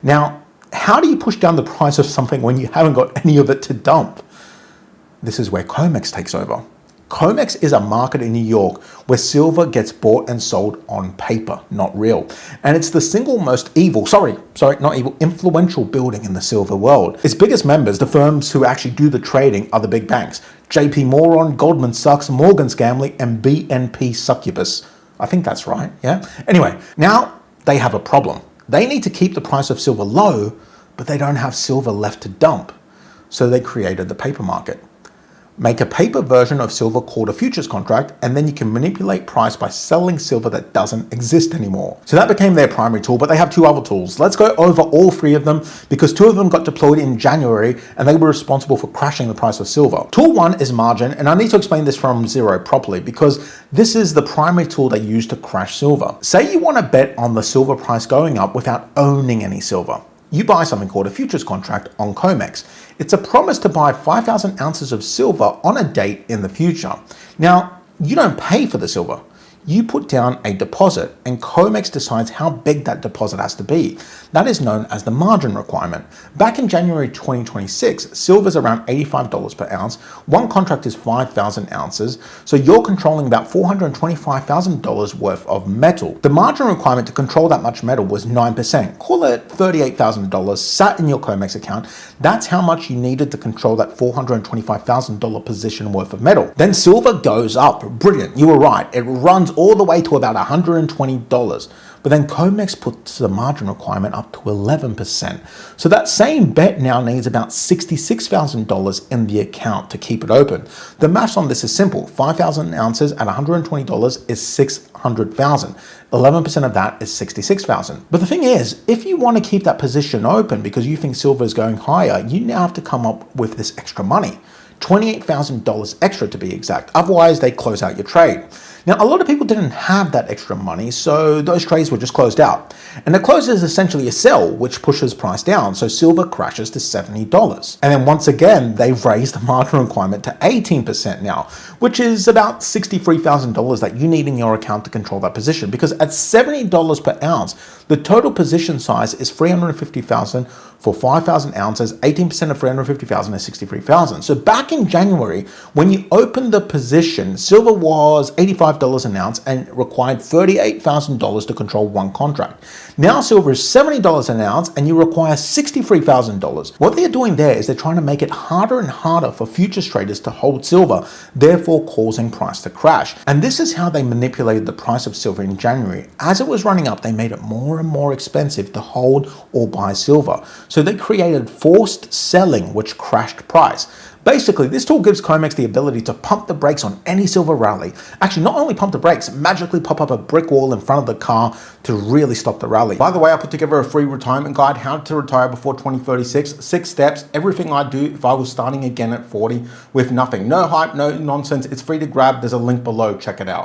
Now, how do you push down the price of something when you haven't got any of it to dump? This is where Comex takes over. Comex is a market in New York where silver gets bought and sold on paper, not real. And it's the single most influential building in the silver world. Its biggest members, the firms who actually do the trading, are the big banks. JP Morgan, Goldman Sachs, Morgan Stanley, and BNP Succubus. I think that's right, yeah? Anyway, now they have a problem. They need to keep the price of silver low, but they don't have silver left to dump. So they created the paper market. Make a paper version of silver called a futures contract, and then you can manipulate price by selling silver that doesn't exist anymore. So that became their primary tool, but they have two other tools. Let's go over all three of them because two of them got deployed in January and they were responsible for crashing the price of silver. Tool one is margin, and I need to explain this from zero properly because this is the primary tool they use to crash silver. Say you want to bet on the silver price going up without owning any silver. You buy something called a futures contract on Comex. It's a promise to buy 5,000 ounces of silver on a date in the future. Now, you don't pay for the silver. You put down a deposit and Comex decides how big that deposit has to be. That is known as the margin requirement. Back in January 2026, silver is around $85 per ounce. One contract is 5,000 ounces. So you're controlling about $425,000 worth of metal. The margin requirement to control that much metal was 9%. Call it $38,000 sat in your Comex account. That's how much you needed to control that $425,000 position worth of metal. Then silver goes up. Brilliant. You were right. It runs all the way to about $120. But then Comex puts the margin requirement up to 11%. So that same bet now needs about $66,000 in the account to keep it open. The maths on this is simple. 5,000 ounces at $120 is $600,000. 11% of that is $66,000. But the thing is, if you want to keep that position open because you think silver is going higher, you now have to come up with this extra money. $28,000 extra to be exact. Otherwise, they close out your trade. Now, a lot of people didn't have that extra money, so those trades were just closed out. And the close is essentially a sell, which pushes price down, so silver crashes to $70. And then once again, they've raised the margin requirement to 18% now, which is about $63,000 that you need in your account to control that position. Because at $70 per ounce, the total position size is $350,000 for 5,000 ounces. 18% of $350,000 is $63,000. So back in January, when you opened the position, silver was $85 an ounce and required $38,000 to control one contract. Now silver is $70 an ounce and you require $63,000. What they're doing there is they're trying to make it harder and harder for futures traders to hold silver, therefore causing price to crash. And this is how they manipulated the price of silver in January. As it was running up, they made it more and more expensive to hold or buy silver. So they created forced selling, which crashed price. Basically, this tool gives Comex the ability to pump the brakes on any silver rally. Actually, not only pump the brakes, magically pop up a brick wall in front of the car to really stop the rally. By the way, I put together a free retirement guide, how to retire before 2036, 6 steps, everything I'd do if I was starting again at 40 with nothing. No hype, no nonsense. It's free to grab. There's a link below. Check it out.